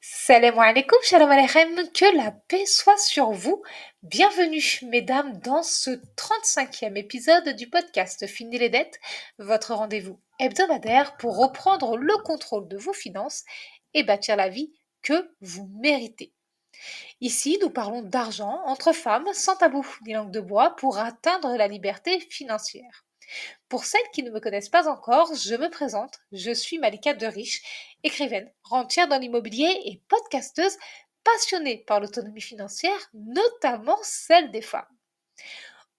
Salam alaikum, shalom aleichem, que la paix soit sur vous. Bienvenue, mesdames, dans ce 35e épisode du podcast Fini les dettes, votre rendez-vous hebdomadaire pour reprendre le contrôle de vos finances et bâtir la vie que vous méritez. Ici, nous parlons d'argent entre femmes, sans tabou ni langue de bois, pour atteindre la liberté financière. Pour celles qui ne me connaissent pas encore, je me présente, je suis Malika Deriche, écrivaine, rentière dans l'immobilier et podcasteuse passionnée par l'autonomie financière, notamment celle des femmes.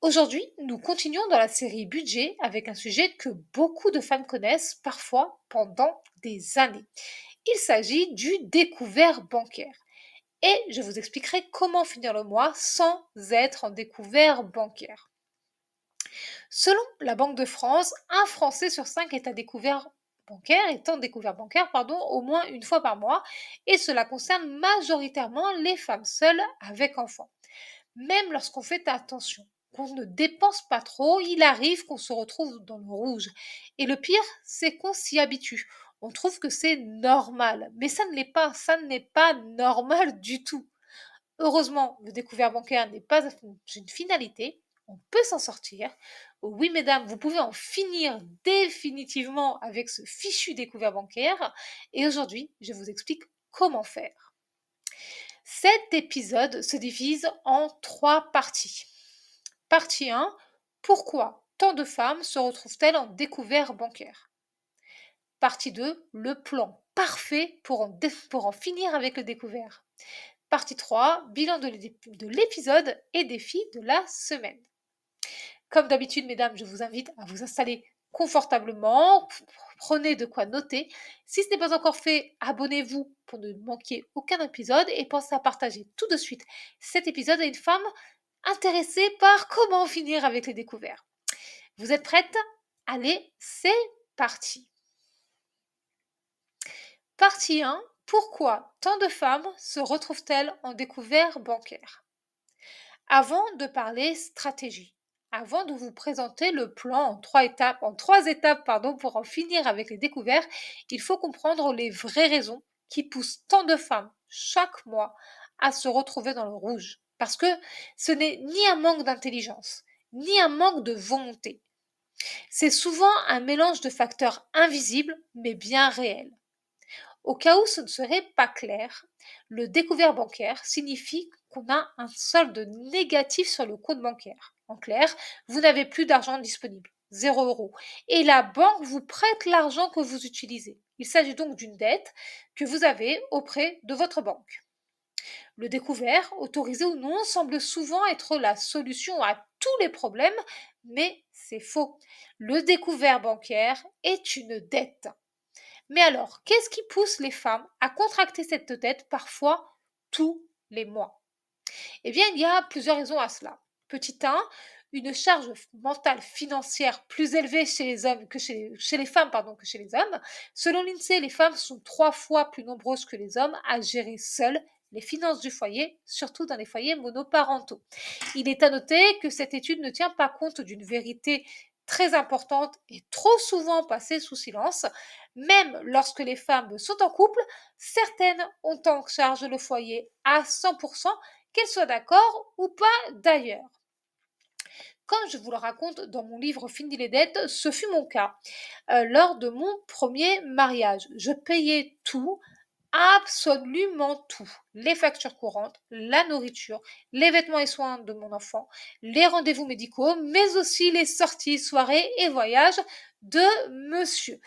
Aujourd'hui, nous continuons dans la série Budget avec un sujet que beaucoup de femmes connaissent parfois pendant des années. Il s'agit du découvert bancaire. Et je vous expliquerai comment finir le mois sans être en découvert bancaire. Selon la Banque de France, un Français sur 5 est en découvert bancaire au moins une fois par mois, et cela concerne majoritairement les femmes seules avec enfants. Même lorsqu'on fait attention, qu'on ne dépense pas trop, il arrive qu'on se retrouve dans le rouge. Et le pire, c'est qu'on s'y habitue. On trouve que c'est normal, mais ça n'est pas normal du tout. Heureusement, le découvert bancaire n'est pas une finalité, on peut s'en sortir. Oui, mesdames, vous pouvez en finir définitivement avec ce fichu découvert bancaire. Et aujourd'hui, je vous explique comment faire. Cet épisode se divise en 3 parties. Partie 1, pourquoi tant de femmes se retrouvent-elles en découvert bancaire? Partie 2, le plan parfait pour en finir avec le découvert. Partie 3, bilan de l'épisode et défi de la semaine. Comme d'habitude, mesdames, je vous invite à vous installer confortablement, prenez de quoi noter. Si ce n'est pas encore fait, abonnez-vous pour ne manquer aucun épisode et pensez à partager tout de suite cet épisode à une femme intéressée par comment finir avec les découvertes. Vous êtes prêtes? Allez, c'est parti. Partie 1. Pourquoi tant de femmes se retrouvent-elles en découvert bancaire? Avant de parler stratégie, avant de vous présenter le plan en trois étapes pour en finir avec les découvertes, il faut comprendre les vraies raisons qui poussent tant de femmes chaque mois à se retrouver dans le rouge. Parce que ce n'est ni un manque d'intelligence, ni un manque de volonté. C'est souvent un mélange de facteurs invisibles mais bien réels. Au cas où ce ne serait pas clair, le découvert bancaire signifie qu'on a un solde négatif sur le compte bancaire. En clair, vous n'avez plus d'argent disponible, 0 €. Et la banque vous prête l'argent que vous utilisez. Il s'agit donc d'une dette que vous avez auprès de votre banque. Le découvert, autorisé ou non, semble souvent être la solution à tous les problèmes, mais c'est faux. Le découvert bancaire est une dette. Mais alors, qu'est-ce qui pousse les femmes à contracter cette dette parfois tous les mois? Eh bien, il y a plusieurs raisons à cela. Petit 1, une charge mentale financière plus élevée chez les hommes chez les femmes que chez les hommes. Selon l'INSEE, les femmes sont 3 fois plus nombreuses que les hommes à gérer seules les finances du foyer, surtout dans les foyers monoparentaux. Il est à noter que cette étude ne tient pas compte d'une vérité très importante et trop souvent passée sous silence. Même lorsque les femmes sont en couple, certaines ont en charge le foyer à 100%, qu'elles soient d'accord ou pas d'ailleurs. Comme je vous le raconte dans mon livre Fini les dettes, ce fut mon cas lors de mon premier mariage. Je payais tout, absolument tout. Les factures courantes, la nourriture, les vêtements et soins de mon enfant, les rendez-vous médicaux, mais aussi les sorties, soirées et voyages de monsieur.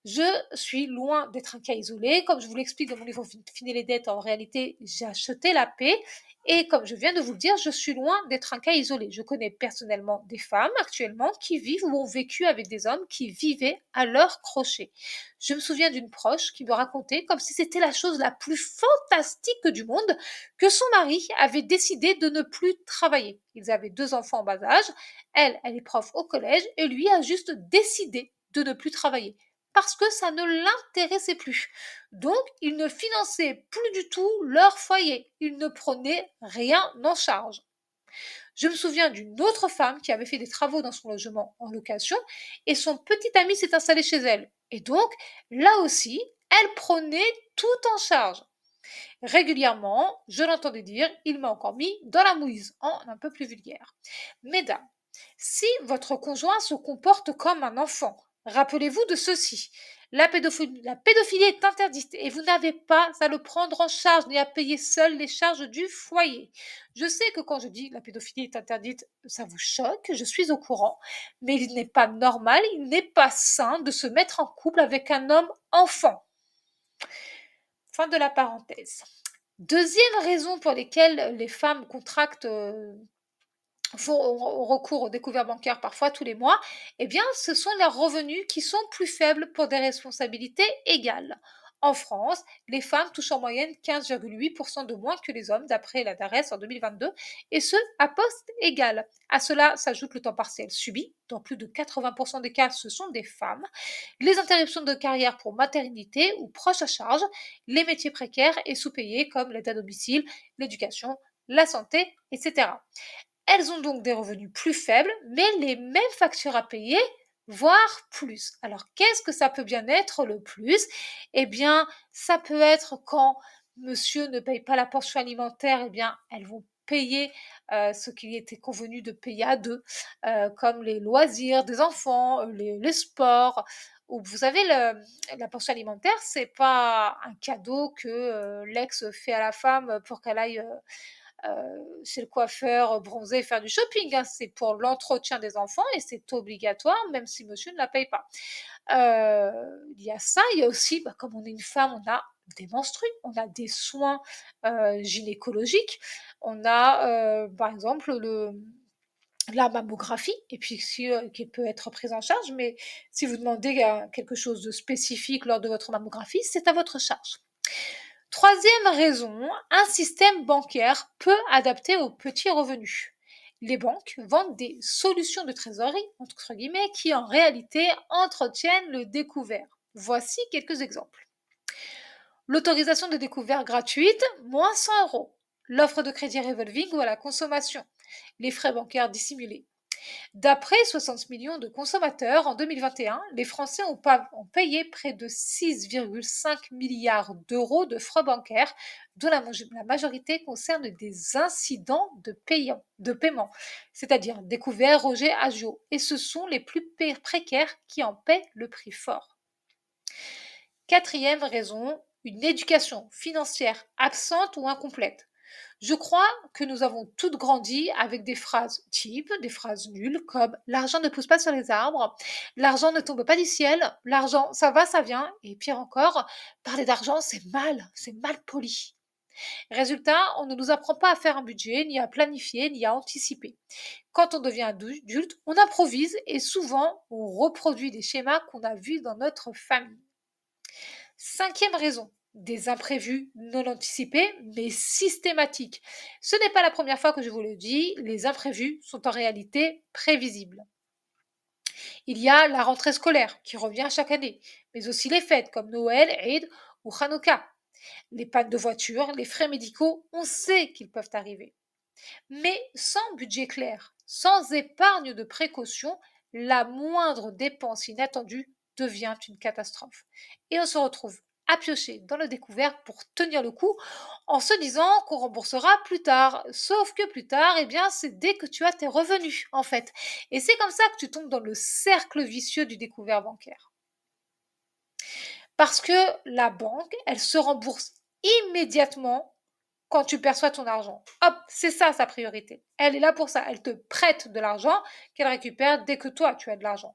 Je suis loin d'être un cas isolé. Comme je vous l'explique dans mon livre Fini les dettes, en réalité, j'ai acheté la paix. Et comme je viens de vous le dire, je suis loin d'être un cas isolé. Je connais personnellement des femmes actuellement qui vivent ou ont vécu avec des hommes qui vivaient à leur crochet. Je me souviens d'une proche qui me racontait, comme si c'était la chose la plus fantastique du monde, que son mari avait décidé de ne plus travailler. Ils avaient 2 enfants en bas âge. Elle est prof au collège et lui a juste décidé de ne plus travailler parce que ça ne l'intéressait plus. Donc, ils ne finançaient plus du tout leur foyer. Ils ne prenaient rien en charge. Je me souviens d'une autre femme qui avait fait des travaux dans son logement en location et son petit ami s'est installé chez elle. Et donc, là aussi, elle prenait tout en charge. Régulièrement, je l'entendais dire: «Il m'a encore mis dans la mouise», en un peu plus vulgaire. Mesdames, si votre conjoint se comporte comme un enfant, rappelez-vous de ceci: la pédophilie est interdite et vous n'avez pas à le prendre en charge ni à payer seul les charges du foyer. Je sais que quand je dis la pédophilie est interdite, ça vous choque, je suis au courant, mais il n'est pas normal, il n'est pas sain de se mettre en couple avec un homme enfant. Fin de la parenthèse. Deuxième raison pour lesquelles les femmes contractent, ont recours aux découvertes bancaires parfois tous les mois, eh bien, ce sont leurs revenus qui sont plus faibles pour des responsabilités égales. En France, les femmes touchent en moyenne 15,8% de moins que les hommes, d'après la DARES en 2022, et ce, à poste égal. À cela s'ajoute le temps partiel subi. Dans plus de 80% des cas, ce sont des femmes. Les interruptions de carrière pour maternité ou proches à charge, les métiers précaires et sous-payés comme l'aide à domicile, l'éducation, la santé, etc. Elles ont donc des revenus plus faibles, mais les mêmes factures à payer, voire plus. Alors, qu'est-ce que ça peut bien être le plus? Eh bien, ça peut être quand monsieur ne paye pas la pension alimentaire, eh bien, elles vont payer ce qu'il était convenu de payer à deux, comme les loisirs des enfants, les sports. Ou vous savez, la pension alimentaire, c'est pas un cadeau que l'ex fait à la femme pour qu'elle aille chez le coiffeur, bronzer, faire du shopping, hein. C'est pour l'entretien des enfants et c'est obligatoire, même si monsieur ne la paye pas. Il y a ça, il y a aussi, bah, comme on est une femme, on a des menstrues, on a des soins gynécologiques, on a par exemple la mammographie, et puis si, qui peut être prise en charge, mais si vous demandez quelque chose de spécifique lors de votre mammographie, c'est à votre charge. Troisième raison, un système bancaire peu adapté aux petits revenus. Les banques vendent des solutions de trésorerie, entre guillemets, qui en réalité entretiennent le découvert. Voici quelques exemples. L'autorisation de découvert gratuite, moins 100 euros. L'offre de crédit revolving ou à la consommation. Les frais bancaires dissimulés. D'après 60 millions de consommateurs, en 2021, les Français ont payé près de 6,5 milliards d'euros de frais bancaires, dont la majorité concerne des incidents de paiement, c'est-à-dire découverts, rejets, agios. Et ce sont les plus précaires qui en paient le prix fort. Quatrième raison, une éducation financière absente ou incomplète. Je crois que nous avons toutes grandi avec des phrases types, des phrases nulles comme l'argent ne pousse pas sur les arbres, l'argent ne tombe pas du ciel, l'argent ça va, ça vient, et pire encore, parler d'argent c'est mal poli. Résultat, on ne nous apprend pas à faire un budget, ni à planifier, ni à anticiper. Quand on devient adulte, on improvise et souvent on reproduit des schémas qu'on a vus dans notre famille. Cinquième raison, des imprévus non anticipés, mais systématiques. Ce n'est pas la première fois que je vous le dis, les imprévus sont en réalité prévisibles. Il y a la rentrée scolaire qui revient chaque année, mais aussi les fêtes comme Noël, Eid ou Hanouka. Les pannes de voiture, les frais médicaux, on sait qu'ils peuvent arriver. Mais sans budget clair, sans épargne de précaution, la moindre dépense inattendue devient une catastrophe. Et on se retrouve à piocher dans le découvert pour tenir le coup en se disant qu'on remboursera plus tard. Sauf que plus tard, eh bien, c'est dès que tu as tes revenus, en fait. Et c'est comme ça que tu tombes dans le cercle vicieux du découvert bancaire. Parce que la banque, elle se rembourse immédiatement quand tu perçois ton argent. Hop, c'est ça sa priorité. Elle est là pour ça. Elle te prête de l'argent qu'elle récupère dès que toi tu as de l'argent.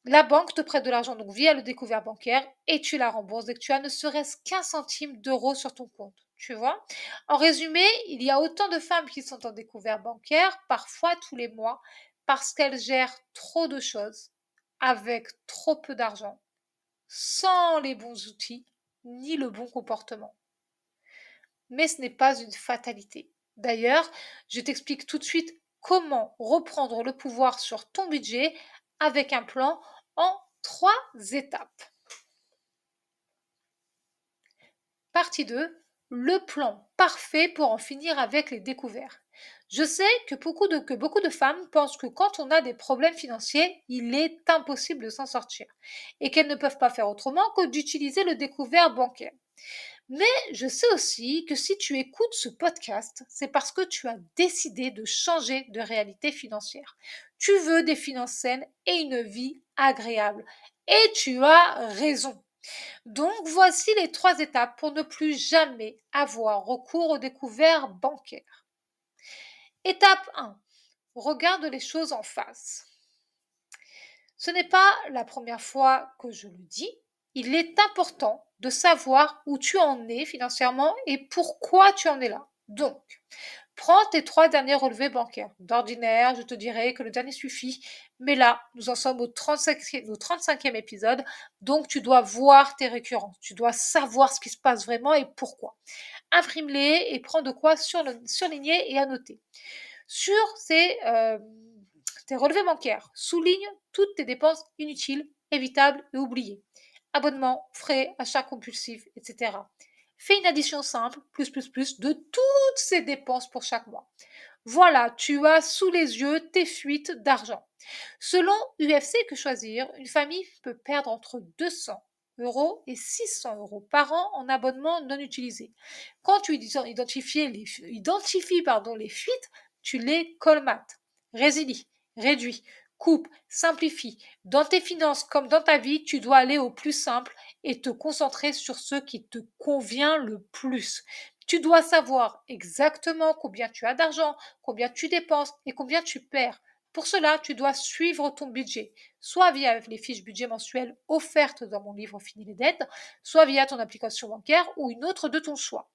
La banque te prête de l'argent donc via le découvert bancaire et tu la rembourses dès que tu as ne serait-ce qu'un centime d'euro sur ton compte. Tu vois? En résumé, il y a autant de femmes qui sont en découvert bancaire, parfois tous les mois, parce qu'elles gèrent trop de choses avec trop peu d'argent, sans les bons outils ni le bon comportement. Mais ce n'est pas une fatalité. D'ailleurs, je t'explique tout de suite comment reprendre le pouvoir sur ton budget avec un plan en 3 étapes. Partie 2, le plan parfait pour en finir avec les découverts. Je sais que beaucoup de femmes pensent que quand on a des problèmes financiers, il est impossible de s'en sortir et qu'elles ne peuvent pas faire autrement que d'utiliser le découvert bancaire. Mais je sais aussi que si tu écoutes ce podcast, c'est parce que tu as décidé de changer de réalité financière. Tu veux des finances saines et une vie agréable. Et tu as raison. Donc voici les 3 étapes pour ne plus jamais avoir recours aux découvertes bancaires. Étape 1. Regarde les choses en face. Ce n'est pas la première fois que je le dis. Il est important de savoir où tu en es financièrement et pourquoi tu en es là. Donc, prends tes 3 derniers relevés bancaires. D'ordinaire, je te dirais que le dernier suffit, mais là, nous en sommes au 35e épisode, donc tu dois voir tes récurrences. Tu dois savoir ce qui se passe vraiment et pourquoi. Imprime-les et prends de quoi surligner et annoter. Sur tes relevés bancaires, souligne toutes tes dépenses inutiles, évitables et oubliées. Abonnements, frais, achats compulsifs, etc. Fais une addition simple, plus, de toutes ces dépenses pour chaque mois. Voilà, tu as sous les yeux tes fuites d'argent. Selon UFC Que Choisir, une famille peut perdre entre 200 € et 600 € par an en abonnement non utilisé. Quand tu identifies les fuites, tu les colmates. Résilie, réduis, coupe, simplifie. Dans tes finances comme dans ta vie, tu dois aller au plus simple et te concentrer sur ce qui te convient le plus. Tu dois savoir exactement combien tu as d'argent, combien tu dépenses et combien tu perds. Pour cela, tu dois suivre ton budget, soit via les fiches budget mensuelles offertes dans mon livre Fini les dettes, soit via ton application bancaire ou une autre de ton choix.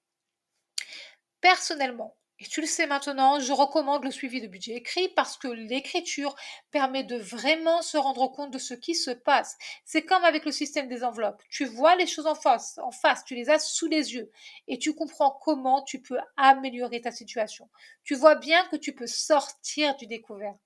Personnellement, et tu le sais maintenant, je recommande le suivi de budget écrit parce que l'écriture permet de vraiment se rendre compte de ce qui se passe. C'est comme avec le système des enveloppes. Tu vois les choses en face, tu les as sous les yeux et tu comprends comment tu peux améliorer ta situation. Tu vois bien que tu peux sortir du découvert.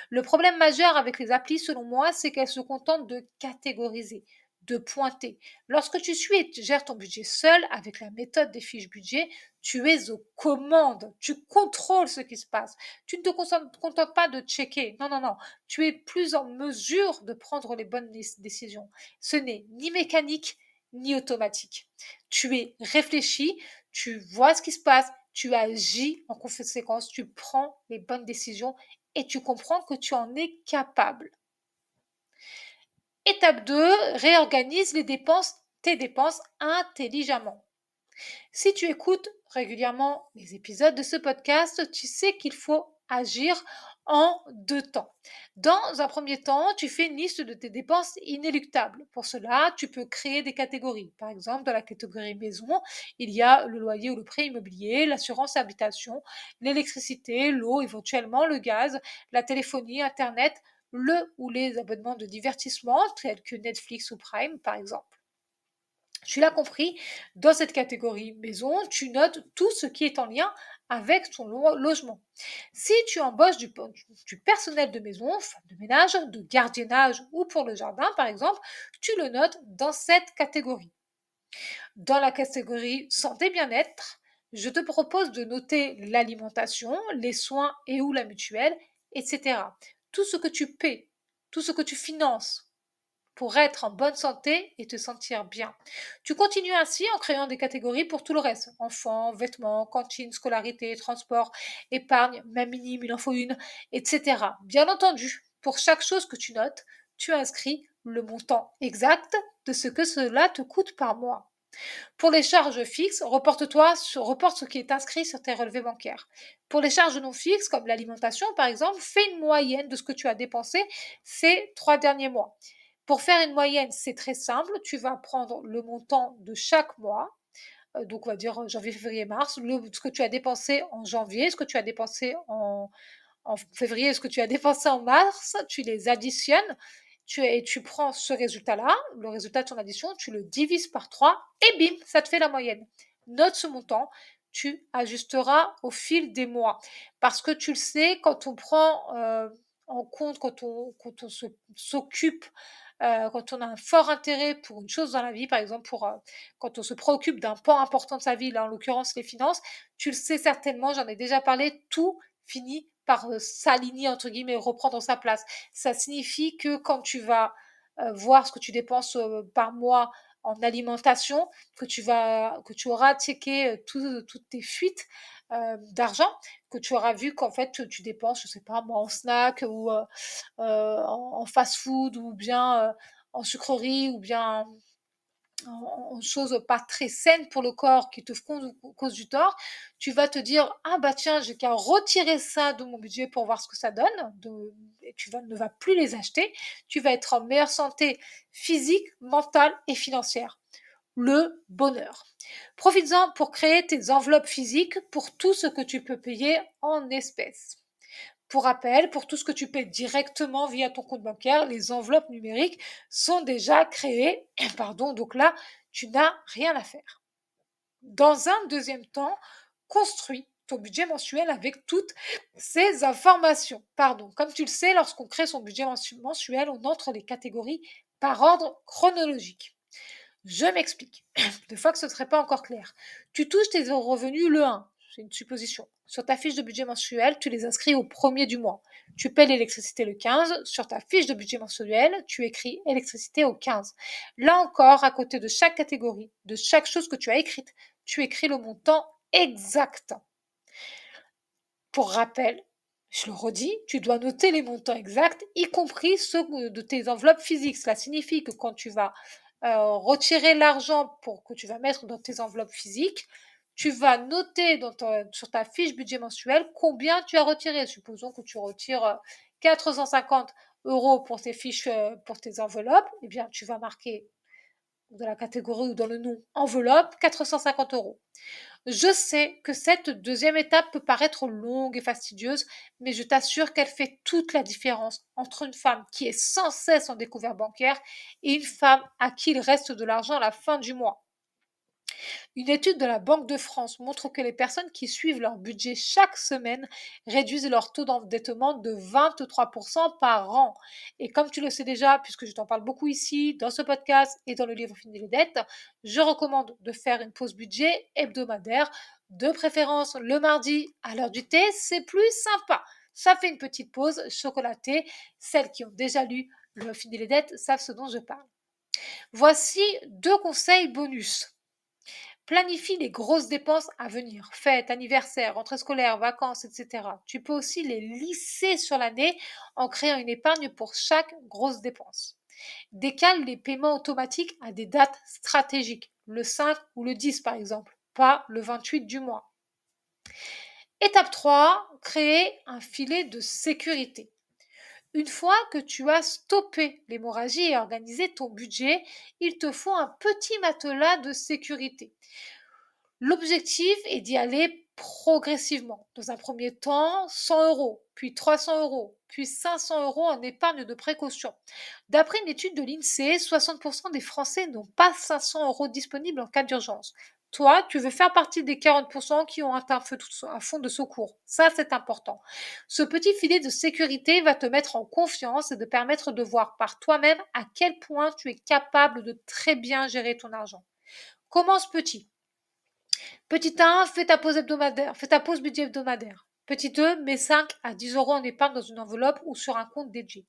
Le problème majeur avec les applis, selon moi, c'est qu'elles se contentent de catégoriser, de pointer. Lorsque tu suis et tu gères ton budget seul avec la méthode des fiches budget, tu es aux commandes, tu contrôles ce qui se passe. Tu ne te contentes pas de checker. Non, non, non. Tu es plus en mesure de prendre les bonnes décisions. Ce n'est ni mécanique ni automatique. Tu es réfléchi, tu vois ce qui se passe, tu agis en conséquence, tu prends les bonnes décisions et tu comprends que tu en es capable. Étape 2, réorganise tes dépenses intelligemment. Si tu écoutes régulièrement les épisodes de ce podcast, tu sais qu'il faut agir en 2 temps. Dans un premier temps, tu fais une liste de tes dépenses inéluctables. Pour cela, tu peux créer des catégories. Par exemple, dans la catégorie maison, il y a le loyer ou le prêt immobilier, l'assurance habitation, l'électricité, l'eau, éventuellement le gaz, la téléphonie, Internet, le ou les abonnements de divertissement tels que Netflix ou Prime, par exemple. Tu l'as compris, dans cette catégorie maison, tu notes tout ce qui est en lien avec ton logement. Si tu embauches du personnel de maison, femme de ménage, de gardiennage ou pour le jardin par exemple, tu le notes dans cette catégorie. Dans la catégorie santé bien-être, je te propose de noter l'alimentation, les soins et ou la mutuelle, etc. Tout ce que tu paies, tout ce que tu finances pour être en bonne santé et te sentir bien. Tu continues ainsi en créant des catégories pour tout le reste. Enfants, vêtements, cantine, scolarité, transport, épargne, même minime, il en faut une, etc. Bien entendu, pour chaque chose que tu notes, tu inscris le montant exact de ce que cela te coûte par mois. Pour les charges fixes, reporte ce qui est inscrit sur tes relevés bancaires. Pour les charges non fixes, comme l'alimentation par exemple, fais une moyenne de ce que tu as dépensé ces 3 derniers mois. Pour faire une moyenne, c'est très simple. Tu vas prendre le montant de chaque mois, donc on va dire janvier, février, mars, ce que tu as dépensé en janvier, ce que tu as dépensé en février, ce que tu as dépensé en mars, tu les additionnes et tu prends ce résultat-là, le résultat de ton addition, tu le divises par 3 et bim, ça te fait la moyenne. Note ce montant, tu ajusteras au fil des mois. Parce que tu le sais, quand on prend en compte, quand on s'occupe, quand on a un fort intérêt pour une chose dans la vie, par exemple, quand on se préoccupe d'un pan important de sa vie, là en l'occurrence les finances, tu le sais certainement, j'en ai déjà parlé, tout finit par s'aligner, entre guillemets, reprendre sa place. Ça signifie que quand tu vas voir ce que tu dépenses par mois en alimentation, que tu auras checké toutes tes fuites d'argent, que tu auras vu qu'en fait tu dépenses, je sais pas moi, en snack ou en fast-food ou bien en sucrerie ou bien en choses pas très saines pour le corps qui te causent du tort, tu vas te dire ah bah tiens j'ai qu'à retirer ça de mon budget pour voir ce que ça donne, et ne vas plus les acheter, tu vas être en meilleure santé physique, mentale et financière. Le bonheur. Profites-en pour créer tes enveloppes physiques pour tout ce que tu peux payer en espèces. Pour rappel, pour tout ce que tu paies directement via ton compte bancaire, les enveloppes numériques sont déjà créées. Pardon, donc là, tu n'as rien à faire. Dans un deuxième temps, construis ton budget mensuel avec toutes ces informations. Pardon, comme tu le sais, lorsqu'on crée son budget mensuel, on entre les catégories par ordre chronologique. Je m'explique. Des fois que ce ne serait pas encore clair. Tu touches tes revenus le 1, c'est une supposition. Sur ta fiche de budget mensuel, tu les inscris au premier du mois. Tu paies l'électricité le 15. Sur ta fiche de budget mensuel, tu écris électricité au 15. Là encore, à côté de chaque catégorie, de chaque chose que tu as écrite, tu écris le montant exact. Pour rappel, je le redis, tu dois noter les montants exacts, y compris ceux de tes enveloppes physiques. Cela signifie que quand tu vas retirer l'argent pour que tu vas mettre dans tes enveloppes physiques, tu vas noter sur ta fiche budget mensuel combien tu as retiré. Supposons que tu retires 450 euros pour tes fiches, pour tes enveloppes, eh bien tu vas marquer dans la catégorie ou dans le nom enveloppe 450 euros. Je sais que cette deuxième étape peut paraître longue et fastidieuse, mais je t'assure qu'elle fait toute la différence entre une femme qui est sans cesse en découvert bancaire et une femme à qui il reste de l'argent à la fin du mois. Une étude de la Banque de France montre que les personnes qui suivent leur budget chaque semaine réduisent leur taux d'endettement de 23% par an. Et comme tu le sais déjà, puisque je t'en parle beaucoup ici, dans ce podcast et dans le livre Fini les dettes, je recommande de faire une pause budget hebdomadaire, de préférence le mardi à l'heure du thé, c'est plus sympa. Ça fait une petite pause chocolatée. Celles qui ont déjà lu le Fini les dettes savent ce dont je parle. Voici 2 conseils bonus. Planifie les grosses dépenses à venir, fêtes, anniversaires, rentrées scolaires, vacances, etc. Tu peux aussi les lisser sur l'année en créant une épargne pour chaque grosse dépense. Décale les paiements automatiques à des dates stratégiques, le 5 ou le 10 par exemple, pas le 28 du mois. Étape 3, créer un filet de sécurité. Une fois que tu as stoppé l'hémorragie et organisé ton budget, il te faut un petit matelas de sécurité. L'objectif est d'y aller progressivement. Dans un premier temps, 100 euros, puis 300 euros, puis 500 euros en épargne de précaution. D'après une étude de l'INSEE, 60% des Français n'ont pas 500 euros disponibles en cas d'urgence. Toi, tu veux faire partie des 40% qui ont atteint un fonds de secours. Ça, c'est important. Ce petit filet de sécurité va te mettre en confiance et te permettre de voir par toi-même à quel point tu es capable de très bien gérer ton argent. Commence petit. Petit 1, fais ta pause hebdomadaire, fais ta pause budget hebdomadaire. Petit 2, mets 5 à 10 euros en épargne dans une enveloppe ou sur un compte dédié.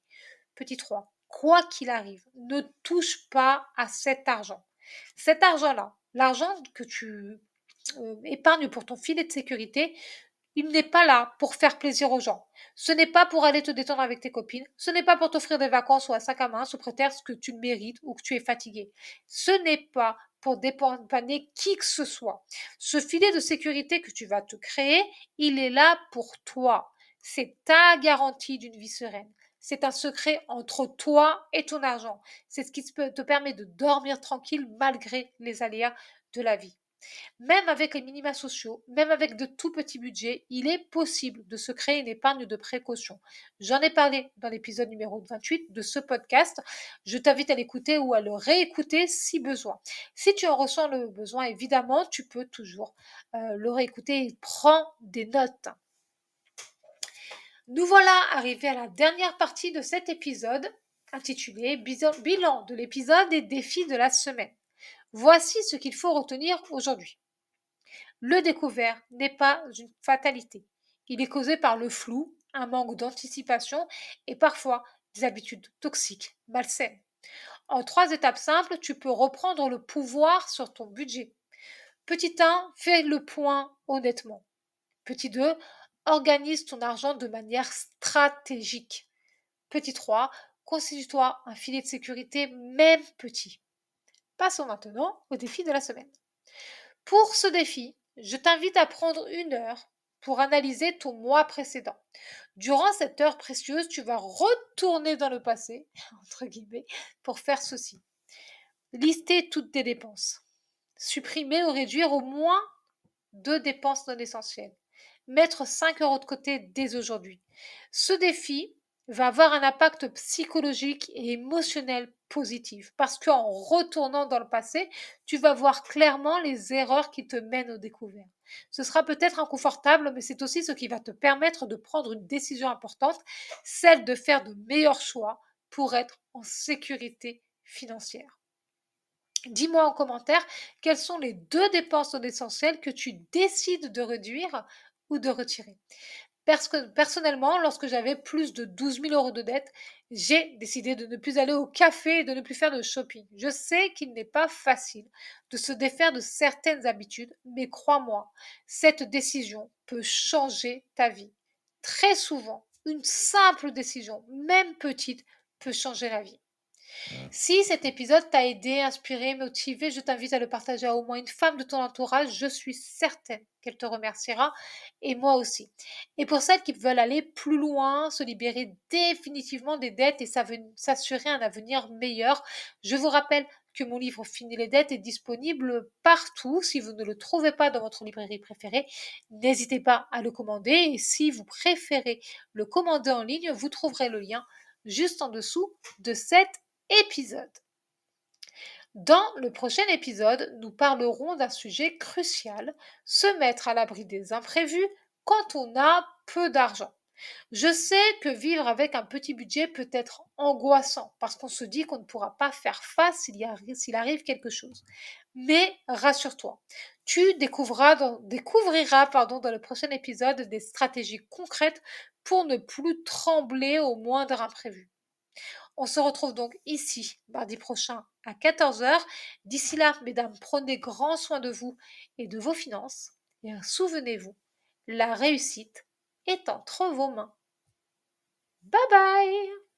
Petit 3, quoi qu'il arrive, ne touche pas à cet argent. Cet argent-là, l'argent que tu épargnes pour ton filet de sécurité, il n'est pas là pour faire plaisir aux gens. Ce n'est pas pour aller te détendre avec tes copines. Ce n'est pas pour t'offrir des vacances ou un sac à main sous prétexte que tu le mérites ou que tu es fatigué. Ce n'est pas pour dépanner qui que ce soit. Ce filet de sécurité que tu vas te créer, il est là pour toi. C'est ta garantie d'une vie sereine. C'est un secret entre toi et ton argent. C'est ce qui te permet de dormir tranquille malgré les aléas de la vie. Même avec les minima sociaux, même avec de tout petits budgets, il est possible de se créer une épargne de précaution. J'en ai parlé dans l'épisode numéro 28 de ce podcast. Je t'invite à l'écouter ou à le réécouter si besoin. Si tu en ressens le besoin, évidemment, tu peux toujours le réécouter et prends des notes. Nous voilà arrivés à la dernière partie de cet épisode intitulé Bilan de l'épisode et défis de la semaine. Voici ce qu'il faut retenir aujourd'hui. Le découvert n'est pas une fatalité. Il est causé par le flou, un manque d'anticipation et parfois des habitudes toxiques, malsaines. En 3 étapes simples, tu peux reprendre le pouvoir sur ton budget. Petit 1, fais le point honnêtement. Petit 2, organise ton argent de manière stratégique. Petit 3, constitue-toi un filet de sécurité, même petit. Passons maintenant au défi de la semaine. Pour ce défi, je t'invite à prendre 1 heure pour analyser ton mois précédent. Durant cette heure précieuse, tu vas retourner dans le passé, entre guillemets, pour faire ceci. Lister toutes tes dépenses. Supprimer ou réduire au moins 2 dépenses non essentielles. Mettre 5 € de côté dès aujourd'hui. Ce défi va avoir un impact psychologique et émotionnel positif parce qu'en retournant dans le passé, tu vas voir clairement les erreurs qui te mènent au découvert. Ce sera peut-être inconfortable, mais c'est aussi ce qui va te permettre de prendre une décision importante, celle de faire de meilleurs choix pour être en sécurité financière. Dis-moi en commentaire quelles sont les 2 dépenses non essentielles que tu décides de réduire ou de retirer. Personnellement, lorsque j'avais plus de 12 000 € de dettes, j'ai décidé de ne plus aller au café et de ne plus faire de shopping. Je sais qu'il n'est pas facile de se défaire de certaines habitudes, mais crois-moi, cette décision peut changer ta vie. Très souvent, une simple décision, même petite, peut changer la vie. Si cet épisode t'a aidé, inspiré, motivé, je t'invite à le partager à au moins une femme de ton entourage. Je suis certaine qu'elle te remerciera et moi aussi. Et pour celles qui veulent aller plus loin, se libérer définitivement des dettes et s'assurer un avenir meilleur, je vous rappelle que mon livre Fini les dettes est disponible partout. Si vous ne le trouvez pas dans votre librairie préférée, n'hésitez pas à le commander. Et si vous préférez le commander en ligne, vous trouverez le lien juste en dessous de cet épisode. Dans le prochain épisode, nous parlerons d'un sujet crucial, se mettre à l'abri des imprévus quand on a peu d'argent. Je sais que vivre avec un petit budget peut être angoissant parce qu'on se dit qu'on ne pourra pas faire face s'il arrive quelque chose. Mais rassure-toi, tu découvriras dans le prochain épisode des stratégies concrètes pour ne plus trembler au moindre imprévu. On se retrouve donc ici mardi prochain à 14 heures. D'ici là, mesdames, prenez grand soin de vous et de vos finances. Et souvenez-vous, la réussite est entre vos mains. Bye bye!